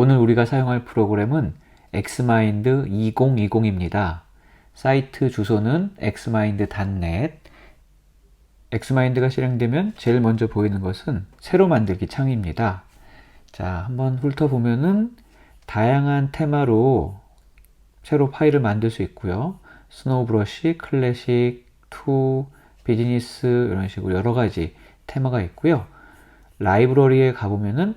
오늘 우리가 사용할 프로그램은 xmind 2020입니다. 사이트 주소는 xmind.net. xmind가 실행되면 제일 먼저 보이는 것은 새로 만들기 창입니다. 자, 한번 훑어보면은 다양한 테마로 새로 파일을 만들 수 있고요. 스노우 브러쉬, 클래식, 투, 비즈니스 이런 식으로 여러 가지 테마가 있고요. 라이브러리에 가보면은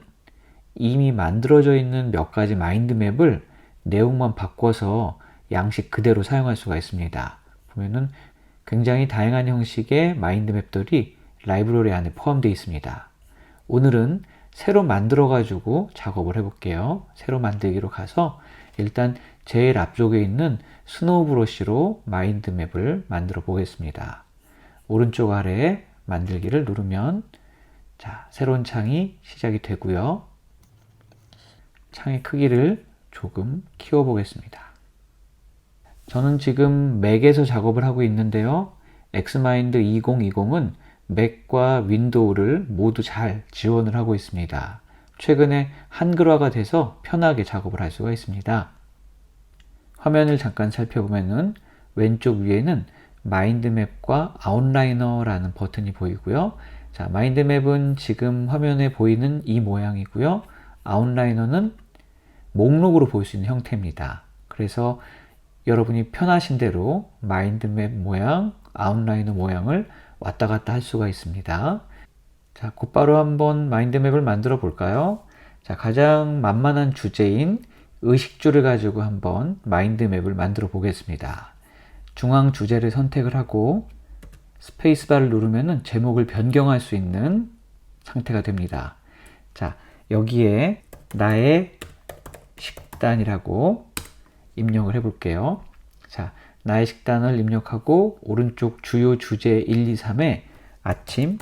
이미 만들어져 있는 몇 가지 마인드맵을 내용만 바꿔서 양식 그대로 사용할 수가 있습니다. 보면은 굉장히 다양한 형식의 마인드맵들이 라이브러리 안에 포함되어 있습니다. 오늘은 새로 만들어 가지고 작업을 해볼게요. 새로 만들기로 가서 일단 제일 앞쪽에 있는 스노우 브러쉬로 마인드맵을 만들어 보겠습니다. 오른쪽 아래에 만들기를 누르면 자, 새로운 창이 시작이 되고요. 창의 크기를 조금 키워 보겠습니다. 저는 지금 맥에서 작업을 하고 있는데요. xmind 2020은 맥과 윈도우를 모두 잘 지원을 하고 있습니다. 최근에 한글화가 돼서 편하게 작업을 할 수가 있습니다. 화면을 잠깐 살펴보면은 왼쪽 위에는 마인드맵과 아웃라이너라는 버튼이 보이고요. 자, 마인드맵은 지금 화면에 보이는 이 모양이고요. 아웃라이너는 목록으로 볼 수 있는 형태입니다. 그래서 여러분이 편하신 대로 마인드맵 모양, 아웃라이너 모양을 왔다 갔다 할 수가 있습니다. 자, 곧바로 한번 마인드맵을 만들어 볼까요? 자, 가장 만만한 주제인 의식주를 가지고 한번 마인드맵을 만들어 보겠습니다. 중앙 주제를 선택을 하고 스페이스바를 누르면 제목을 변경할 수 있는 상태가 됩니다. 자, 여기에 나의 식단이라고 입력을 해 볼게요. 자, 나의 식단을 입력하고 오른쪽 주요 주제 1, 2, 3에 아침,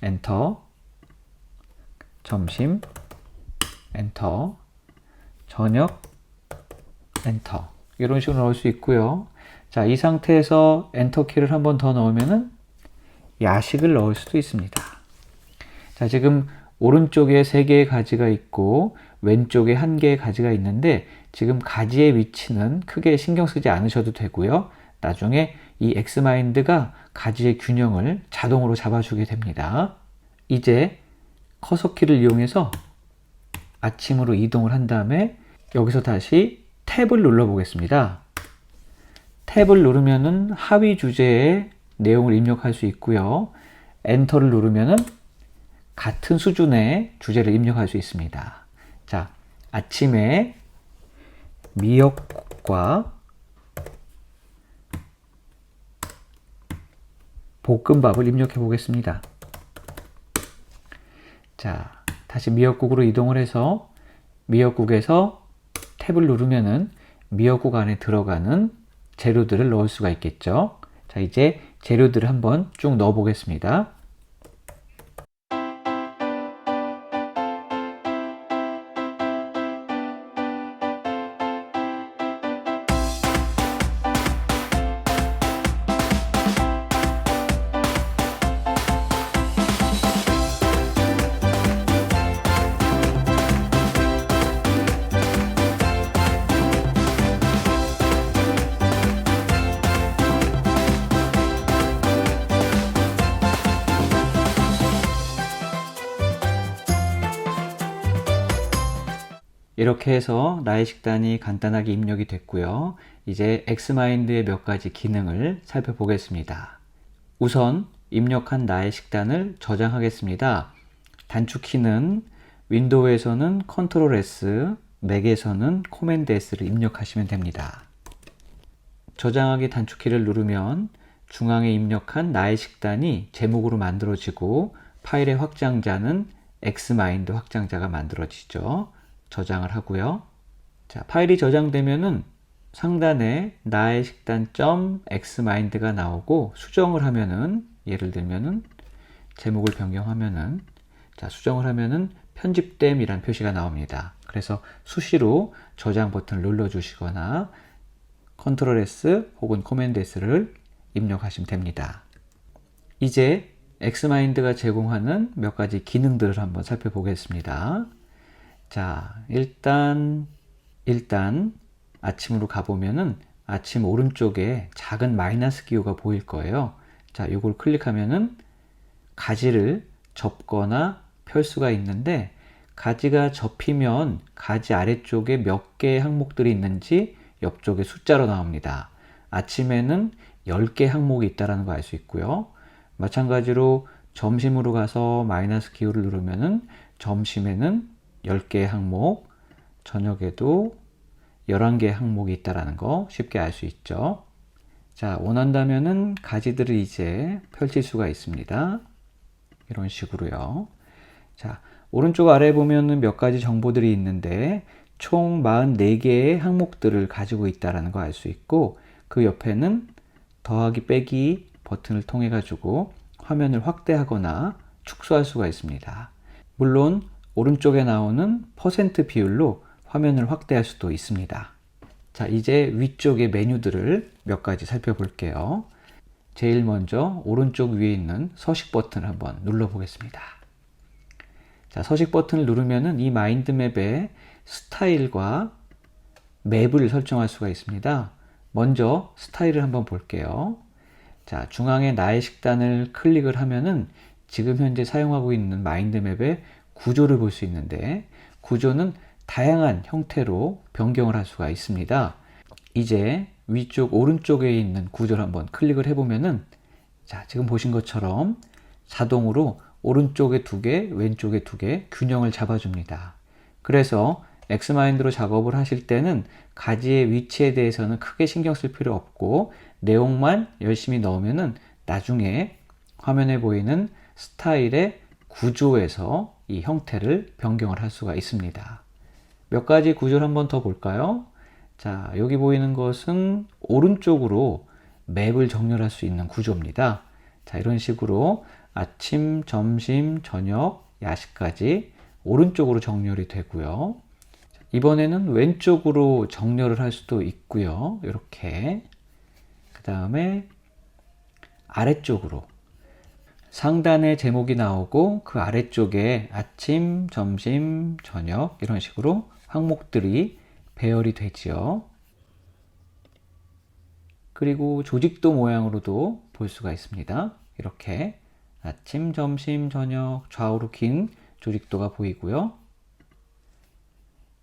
엔터, 점심, 엔터, 저녁, 엔터 이런 식으로 넣을 수 있고요. 자, 이 상태에서 엔터 키를 한 번 더 넣으면은 야식을 넣을 수도 있습니다. 자, 지금 오른쪽에 3개의 가지가 있고 왼쪽에 1개의 가지가 있는데 지금 가지의 위치는 크게 신경 쓰지 않으셔도 되고요. 나중에 이 xmind가 가지의 균형을 자동으로 잡아주게 됩니다. 이제 커서 키를 이용해서 아침으로 이동을 한 다음에 여기서 다시 탭을 눌러 보겠습니다. 탭을 누르면은 하위 주제에 내용을 입력할 수 있고요. 엔터를 누르면은 같은 수준의 주제를 입력할 수 있습니다. 자, 아침에 미역국과 볶음밥을 입력해 보겠습니다. 자, 다시 미역국으로 이동을 해서 미역국에서 탭을 누르면은 미역국 안에 들어가는 재료들을 넣을 수가 있겠죠. 자, 이제 재료들을 한번 쭉 넣어 보겠습니다. 이렇게 해서 나의 식단이 간단하게 입력이 됐고요. 이제 xmind의 몇 가지 기능을 살펴보겠습니다. 우선 입력한 나의 식단을 저장하겠습니다. 단축키는 윈도우에서는 컨트롤 S, 맥에서는 코맨드 S를 입력하시면 됩니다. 저장하기 단축키를 누르면 중앙에 입력한 나의 식단이 제목으로 만들어지고 파일의 확장자는 xmind 확장자가 만들어지죠. 저장을 하고요. 자, 파일이 저장되면은 상단에 나의 식단 .xmind가 나오고 수정을 하면은 예를 들면은 제목을 변경하면은 자, 수정을 하면은 편집됨이란 표시가 나옵니다. 그래서 수시로 저장 버튼을 눌러 주시거나 컨트롤 S 혹은 코맨드 S를 입력하시면 됩니다. 이제 xmind가 제공하는 몇 가지 기능들을 한번 살펴보겠습니다. 자, 일단 아침으로 가보면은 아침 오른쪽에 작은 마이너스 기호가 보일 거예요. 자, 이걸 클릭하면은 가지를 접거나 펼 수가 있는데, 가지가 접히면 가지 아래쪽에 몇 개의 항목들이 있는지 옆쪽에 숫자로 나옵니다. 아침에는 10개 항목이 있다는 거 알 수 있고요. 마찬가지로 점심으로 가서 마이너스 기호를 누르면은 점심에는 10개의 항목, 저녁에도 11개의 항목이 있다는 거 쉽게 알 수 있죠. 자, 원한다면은 가지들을 이제 펼칠 수가 있습니다. 이런 식으로요. 자, 오른쪽 아래에 보면은 몇 가지 정보들이 있는데 총 44개의 항목들을 가지고 있다는 거 알 수 있고, 그 옆에는 더하기 빼기 버튼을 통해 가지고 화면을 확대하거나 축소할 수가 있습니다. 물론 오른쪽에 나오는 퍼센트 비율로 화면을 확대할 수도 있습니다. 자, 이제 위쪽의 메뉴들을 몇 가지 살펴볼게요. 제일 먼저 오른쪽 위에 있는 서식 버튼을 한번 눌러 보겠습니다. 자, 서식 버튼을 누르면은 이 마인드맵의 스타일과 맵을 설정할 수가 있습니다. 먼저 스타일을 한번 볼게요. 자, 중앙에 나의 식단을 클릭을 하면은 지금 현재 사용하고 있는 마인드맵의 구조를 볼 수 있는데, 구조는 다양한 형태로 변경을 할 수가 있습니다. 이제 위쪽 오른쪽에 있는 구조를 한번 클릭을 해보면은, 자, 지금 보신 것처럼 자동으로 오른쪽에 2개, 왼쪽에 2개 균형을 잡아줍니다. 그래서 엑스마인드로 작업을 하실 때는 가지의 위치에 대해서는 크게 신경 쓸 필요 없고, 내용만 열심히 넣으면은 나중에 화면에 보이는 스타일의 구조에서 이 형태를 변경을 할 수가 있습니다. 몇 가지 구조를 한번 더 볼까요? 자, 여기 보이는 것은 오른쪽으로 맵을 정렬할 수 있는 구조입니다. 자, 이런 식으로 아침, 점심, 저녁, 야식까지 오른쪽으로 정렬이 되고요. 이번에는 왼쪽으로 정렬을 할 수도 있고요. 이렇게. 그 다음에 아래쪽으로 상단에 제목이 나오고 그 아래쪽에 아침, 점심, 저녁 이런 식으로 항목들이 배열이 되지요. 그리고 조직도 모양으로도 볼 수가 있습니다. 이렇게 아침, 점심, 저녁 좌우로 긴 조직도가 보이고요.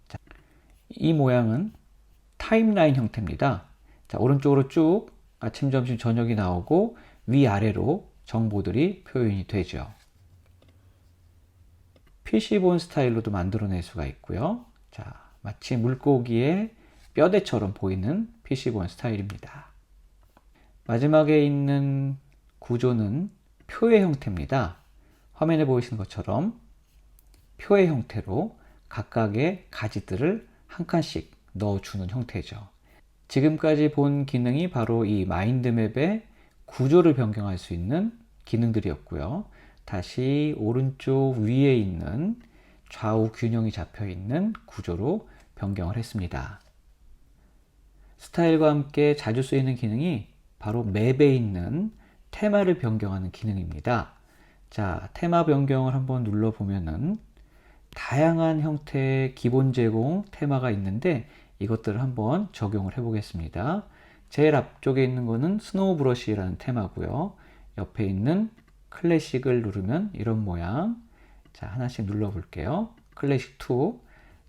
자, 이 모양은 타임라인 형태입니다. 자, 오른쪽으로 쭉 아침, 점심, 저녁이 나오고 위아래로 정보들이 표현이 되죠. PC본 스타일로도 만들어낼 수가 있고요. 자, 마치 물고기의 뼈대처럼 보이는 PC본 스타일입니다. 마지막에 있는 구조는 표의 형태입니다. 화면에 보이시는 것처럼 표의 형태로 각각의 가지들을 한 칸씩 넣어주는 형태죠. 지금까지 본 기능이 바로 이 마인드맵의 구조를 변경할 수 있는 기능들이었고요. 다시 오른쪽 위에 있는 좌우 균형이 잡혀 있는 구조로 변경을 했습니다. 스타일과 함께 자주 쓰이는 기능이 바로 맵에 있는 테마를 변경하는 기능입니다. 자, 테마 변경을 한번 눌러보면은 다양한 형태의 기본 제공 테마가 있는데 이것들을 한번 적용을 해 보겠습니다. 제일 앞쪽에 있는 거는 스노우 브러쉬라는 테마고요. 옆에 있는 클래식을 누르면 이런 모양. 자, 하나씩 눌러 볼게요. 클래식 2.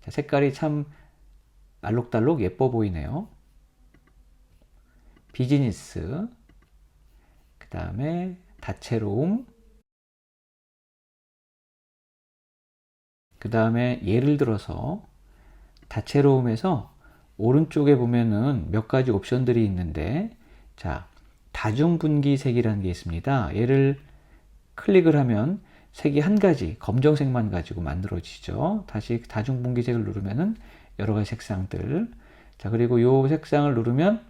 자, 색깔이 참 알록달록 예뻐 보이네요. 비즈니스. 그 다음에 다채로움. 그 다음에 예를 들어서 다채로움에서 오른쪽에 보면은 몇 가지 옵션들이 있는데, 자, 다중분기색이라는 게 있습니다. 얘를 클릭을 하면 색이 한 가지, 검정색만 가지고 만들어지죠. 다시 다중분기색을 누르면은 여러 가지 색상들. 자, 그리고 이 색상을 누르면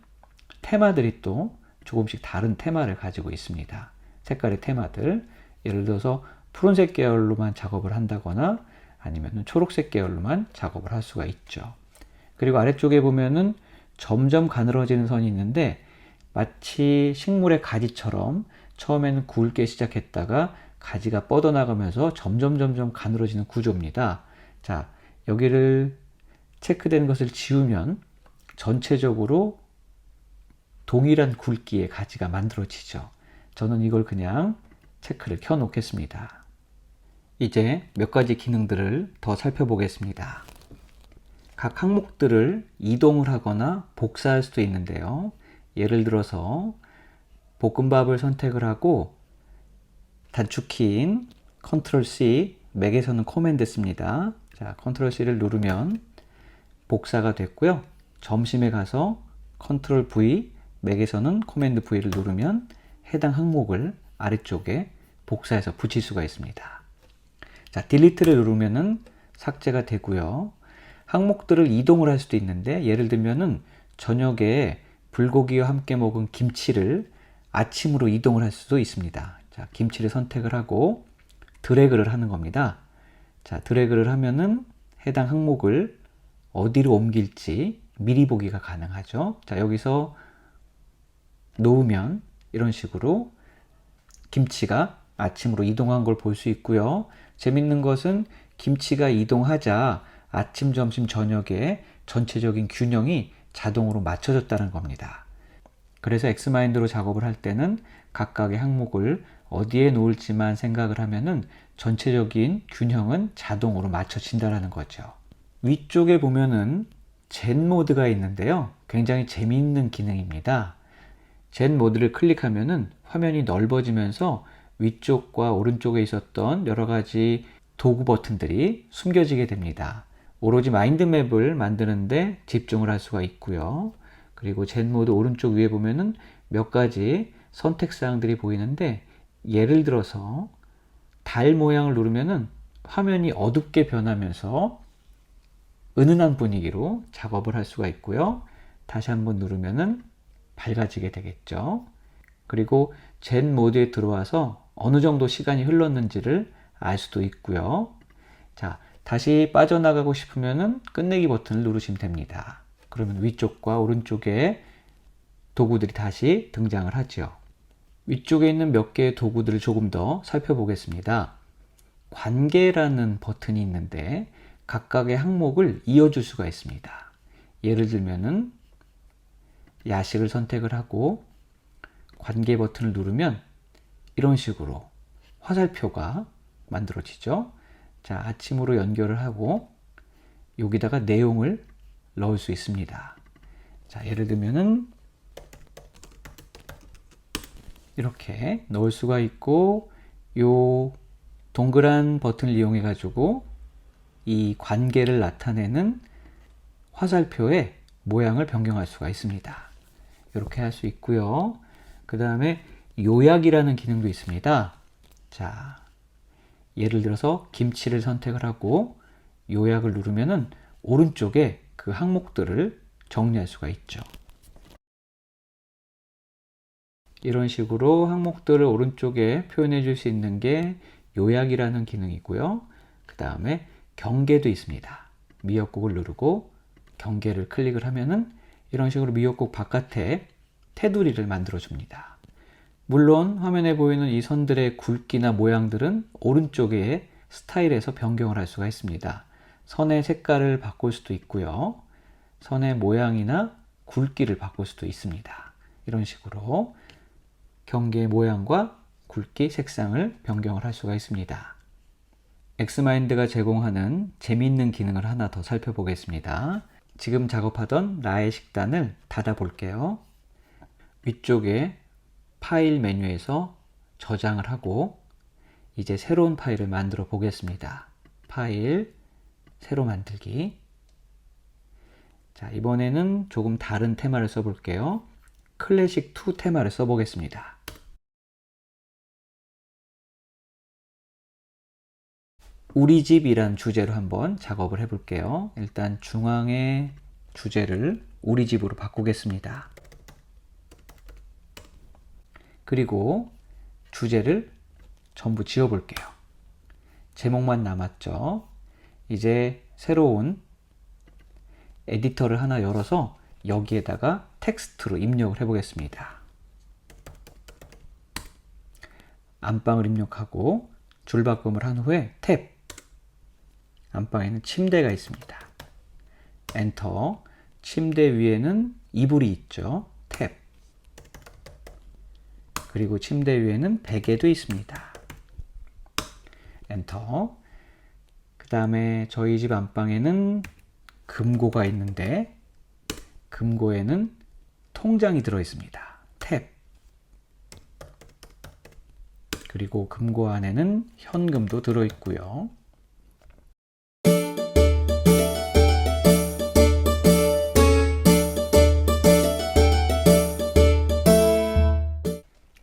테마들이 또 조금씩 다른 테마를 가지고 있습니다. 색깔의 테마들. 예를 들어서 푸른색 계열로만 작업을 한다거나 아니면 초록색 계열로만 작업을 할 수가 있죠. 그리고 아래쪽에 보면은 점점 가늘어지는 선이 있는데 마치 식물의 가지처럼 처음에는 굵게 시작했다가 가지가 뻗어나가면서 점점 가늘어지는 구조입니다. 자, 여기를 체크된 것을 지우면 전체적으로 동일한 굵기의 가지가 만들어지죠. 저는 이걸 그냥 체크를 켜 놓겠습니다. 이제 몇 가지 기능들을 더 살펴보겠습니다. 각 항목들을 이동을 하거나 복사할 수도 있는데요. 예를 들어서 볶음밥을 선택을 하고 단축키인 Ctrl C, 맥에서는 커맨드 씁니다. 자, Ctrl C를 누르면 복사가 됐고요. 점심에 가서 Ctrl V, 맥에서는 커맨드 V를 누르면 해당 항목을 아래쪽에 복사해서 붙일 수가 있습니다. 자, 딜리트를 누르면은 삭제가 되고요. 항목들을 이동을 할 수도 있는데, 예를 들면은 저녁에 불고기와 함께 먹은 김치를 아침으로 이동을 할 수도 있습니다. 자, 김치를 선택을 하고 드래그를 하는 겁니다. 자, 드래그를 하면은 해당 항목을 어디로 옮길지 미리 보기가 가능하죠. 자, 여기서 놓으면 이런 식으로 김치가 아침으로 이동한 걸 볼 수 있고요. 재밌는 것은 김치가 이동하자 아침, 점심, 저녁에 전체적인 균형이 자동으로 맞춰졌다는 겁니다. 그래서 엑스마인드로 작업을 할 때는 각각의 항목을 어디에 놓을지만 생각을 하면은 전체적인 균형은 자동으로 맞춰진다는 거죠. 위쪽에 보면은 젠 모드가 있는데요. 굉장히 재미있는 기능입니다. 젠 모드를 클릭하면은 화면이 넓어지면서 위쪽과 오른쪽에 있었던 여러 가지 도구 버튼들이 숨겨지게 됩니다. 오로지 마인드맵을 만드는데 집중을 할 수가 있고요. 그리고 젠 모드 오른쪽 위에 보면은 몇 가지 선택사항들이 보이는데, 예를 들어서 달 모양을 누르면은 화면이 어둡게 변하면서 은은한 분위기로 작업을 할 수가 있고요. 다시 한번 누르면은 밝아지게 되겠죠. 그리고 젠 모드에 들어와서 어느 정도 시간이 흘렀는지를 알 수도 있고요. 자, 다시 빠져나가고 싶으면은 끝내기 버튼을 누르시면 됩니다. 그러면 위쪽과 오른쪽에 도구들이 다시 등장을 하죠. 위쪽에 있는 몇 개의 도구들을 조금 더 살펴보겠습니다. 관계라는 버튼이 있는데 각각의 항목을 이어줄 수가 있습니다. 예를 들면은 야식을 선택을 하고 관계 버튼을 누르면 이런 식으로 화살표가 만들어지죠. 자, 아침으로 연결을 하고 여기다가 내용을 넣을 수 있습니다. 자, 예를 들면은 이렇게 넣을 수가 있고, 요 동그란 버튼을 이용해 가지고 이 관계를 나타내는 화살표의 모양을 변경할 수가 있습니다. 이렇게 할 수 있고요. 그 다음에 요약이라는 기능도 있습니다. 자, 예를 들어서 김치를 선택을 하고 요약을 누르면은 오른쪽에 그 항목들을 정리할 수가 있죠. 이런 식으로 항목들을 오른쪽에 표현해 줄 수 있는 게 요약이라는 기능이고요. 그 다음에 경계도 있습니다. 미역국을 누르고 경계를 클릭을 하면은 이런 식으로 미역국 바깥에 테두리를 만들어 줍니다. 물론 화면에 보이는 이 선들의 굵기나 모양들은 오른쪽에 스타일에서 변경을 할 수가 있습니다. 선의 색깔을 바꿀 수도 있고요. 선의 모양이나 굵기를 바꿀 수도 있습니다. 이런 식으로 경계의 모양과 굵기, 색상을 변경을 할 수가 있습니다. 엑스마인드가 제공하는 재미있는 기능을 하나 더 살펴보겠습니다. 지금 작업하던 나의 식단을 닫아 볼게요. 위쪽에 파일 메뉴에서 저장을 하고 이제 새로운 파일을 만들어 보겠습니다. 파일, 새로 만들기. 자, 이번에는 조금 다른 테마를 써볼게요. 클래식 2 테마를 써보겠습니다. 우리 집이란 주제로 한번 작업을 해볼게요. 일단 중앙의 주제를 우리 집으로 바꾸겠습니다. 그리고 주제를 전부 지워볼게요. 제목만 남았죠. 이제 새로운 에디터를 하나 열어서 여기에다가 텍스트로 입력을 해보겠습니다. 안방을 입력하고 줄바꿈을 한 후에 탭, 안방에는 침대가 있습니다. 엔터. 침대 위에는 이불이 있죠. 탭. 그리고 침대 위에는 베개도 있습니다. 엔터. 그 다음에 저희 집 안방에는 금고가 있는데 금고에는 통장이 들어 있습니다. 탭. 그리고 금고 안에는 현금도 들어 있고요.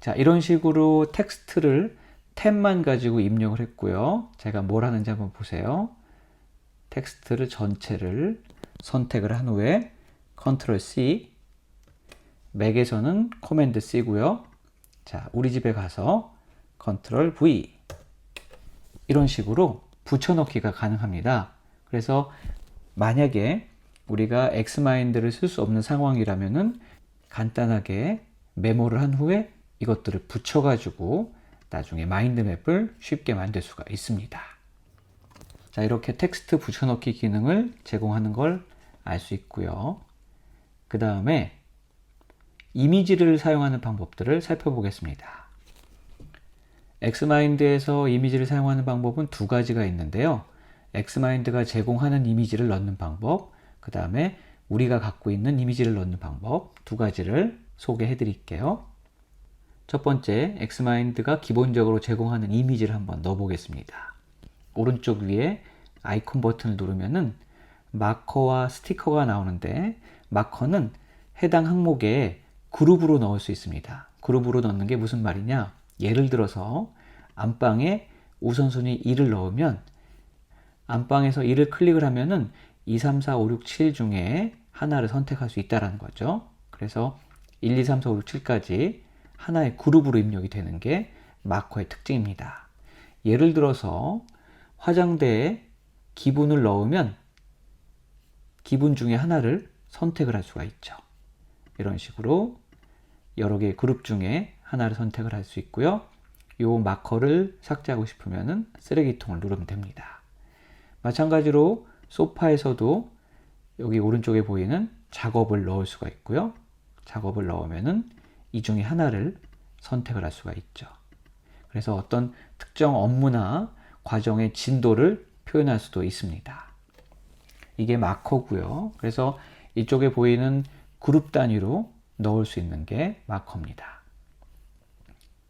자, 이런 식으로 텍스트를 탭만 가지고 입력을 했고요. 제가 뭘 하는지 한번 보세요. 텍스트를 전체를 선택을 한 후에 컨트롤 C, 맥에서는 코맨드 C고요. 자, 우리 집에 가서 컨트롤 V, 이런 식으로 붙여넣기가 가능합니다. 그래서 만약에 우리가 엑스마인드를 쓸 수 없는 상황이라면은 간단하게 메모를 한 후에 이것들을 붙여가지고 나중에 마인드맵을 쉽게 만들 수가 있습니다. 자, 이렇게 텍스트 붙여넣기 기능을 제공하는 걸 알 수 있고요. 그 다음에 이미지를 사용하는 방법들을 살펴보겠습니다. 엑스마인드에서 이미지를 사용하는 방법은 두 가지가 있는데요. 엑스마인드가 제공하는 이미지를 넣는 방법, 그 다음에 우리가 갖고 있는 이미지를 넣는 방법, 두 가지를 소개해 드릴게요. 첫 번째, 엑스마인드가 기본적으로 제공하는 이미지를 한번 넣어 보겠습니다. 오른쪽 위에 아이콘 버튼을 누르면은 마커와 스티커가 나오는데, 마커는 해당 항목에 그룹으로 넣을 수 있습니다. 그룹으로 넣는 게 무슨 말이냐? 예를 들어서 안방에 우선순위 2를 넣으면 안방에서 2를 클릭을 하면은 2, 3, 4, 5, 6, 7 중에 하나를 선택할 수 있다는 거죠. 그래서 1, 2, 3, 4, 5, 6, 7까지 하나의 그룹으로 입력이 되는 게 마커의 특징입니다. 예를 들어서 화장대에 기분을 넣으면 기분 중에 하나를 선택을 할 수가 있죠. 이런 식으로 여러 개의 그룹 중에 하나를 선택을 할 수 있고요. 이 마커를 삭제하고 싶으면 쓰레기통을 누르면 됩니다. 마찬가지로 소파에서도 여기 오른쪽에 보이는 작업을 넣을 수가 있고요. 작업을 넣으면은 이 중에 하나를 선택을 할 수가 있죠. 그래서 어떤 특정 업무나 과정의 진도를 표현할 수도 있습니다. 이게 마커고요. 그래서 이쪽에 보이는 그룹 단위로 넣을 수 있는 게 마커입니다.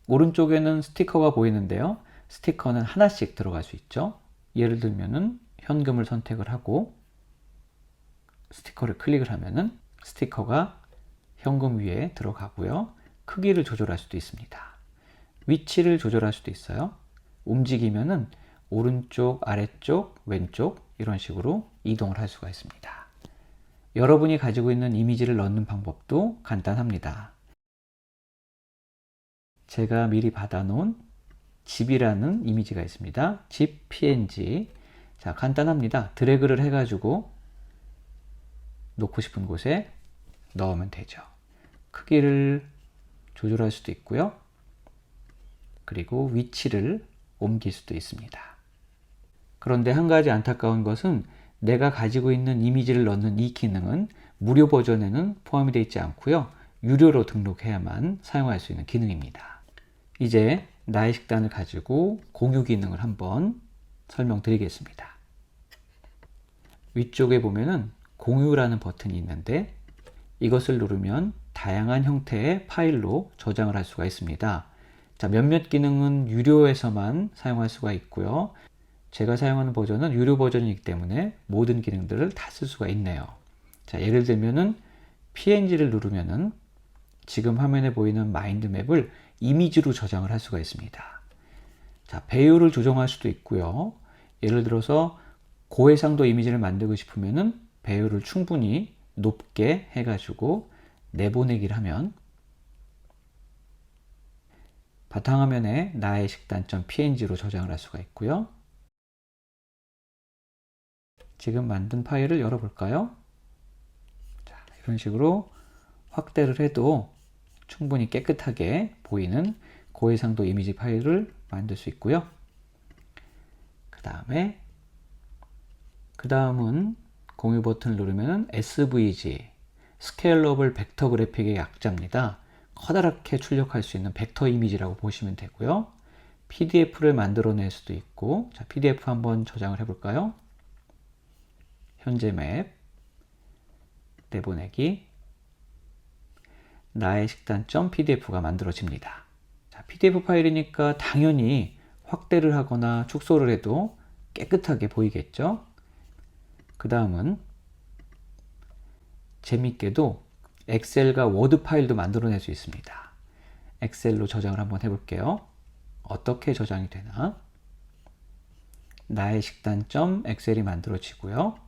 오른쪽에는 스티커가 보이는데요. 스티커는 하나씩 들어갈 수 있죠. 예를 들면은 현금을 선택을 하고 스티커를 클릭을 하면은 스티커가 현금 위에 들어가고요. 크기를 조절할 수도 있습니다. 위치를 조절할 수도 있어요. 움직이면은 오른쪽, 아래쪽, 왼쪽 이런 식으로 이동을 할 수가 있습니다. 여러분이 가지고 있는 이미지를 넣는 방법도 간단합니다. 제가 미리 받아놓은 집이라는 이미지가 있습니다. 집 png. 자, 간단합니다. 드래그를 해가지고 놓고 싶은 곳에 넣으면 되죠. 크기를 조절할 수도 있고요. 그리고 위치를 옮길 수도 있습니다. 그런데 한 가지 안타까운 것은 내가 가지고 있는 이미지를 넣는 이 기능은 무료 버전에는 포함이 되어 있지 않고요. 유료로 등록해야만 사용할 수 있는 기능입니다. 이제 나의 식단을 가지고 공유 기능을 한번 설명드리겠습니다. 위쪽에 보면은 공유라는 버튼이 있는데 이것을 누르면 다양한 형태의 파일로 저장을 할 수가 있습니다. 자, 몇몇 기능은 유료에서만 사용할 수가 있고요. 제가 사용하는 버전은 유료 버전이기 때문에 모든 기능들을 다 쓸 수가 있네요. 자, 예를 들면은 PNG를 누르면은 지금 화면에 보이는 마인드맵을 이미지로 저장을 할 수가 있습니다. 자, 배율을 조정할 수도 있고요. 예를 들어서 고해상도 이미지를 만들고 싶으면은 배율을 충분히 높게 해가지고 내보내기를 하면 바탕화면에 나의 식단.png로 저장을 할 수가 있고요. 지금 만든 파일을 열어볼까요? 자, 이런 식으로 확대를 해도 충분히 깨끗하게 보이는 고해상도 이미지 파일을 만들 수 있고요. 그 다음에 그 다음은 공유 버튼을 누르면 SVG, 스케일러블 벡터 그래픽의 약자입니다. 커다랗게 출력할 수 있는 벡터 이미지라고 보시면 되고요. PDF를 만들어낼 수도 있고, 자, PDF 한번 저장을 해볼까요? 현재 맵, 내보내기, 나의 식단.pdf가 만들어집니다. 자, PDF 파일이니까 당연히 확대를 하거나 축소를 해도 깨끗하게 보이겠죠? 그 다음은 재밌게도 엑셀과 워드 파일도 만들어낼 수 있습니다. 엑셀로 저장을 한번 해볼게요. 어떻게 저장이 되나? 나의 식단.엑셀이 만들어지고요.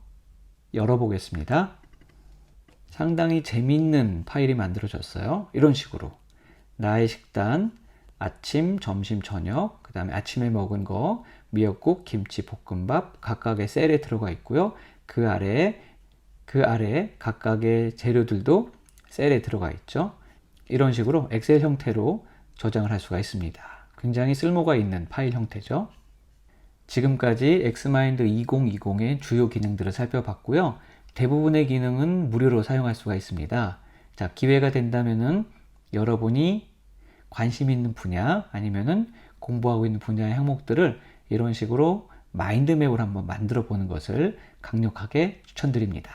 열어보겠습니다. 상당히 재밌는 파일이 만들어졌어요. 이런 식으로 나의 식단, 아침, 점심, 저녁, 그 다음에 아침에 먹은 거 미역국, 김치, 볶음밥 각각의 셀에 들어가 있고요. 그 아래에 각각의 재료들도 셀에 들어가 있죠. 이런 식으로 엑셀 형태로 저장을 할 수가 있습니다. 굉장히 쓸모가 있는 파일 형태죠. 지금까지 엑스마인드 2020의 주요 기능들을 살펴봤고요. 대부분의 기능은 무료로 사용할 수가 있습니다. 자, 기회가 된다면은 여러분이 관심 있는 분야 아니면은 공부하고 있는 분야의 항목들을 이런 식으로 마인드맵을 한번 만들어 보는 것을 강력하게 추천드립니다.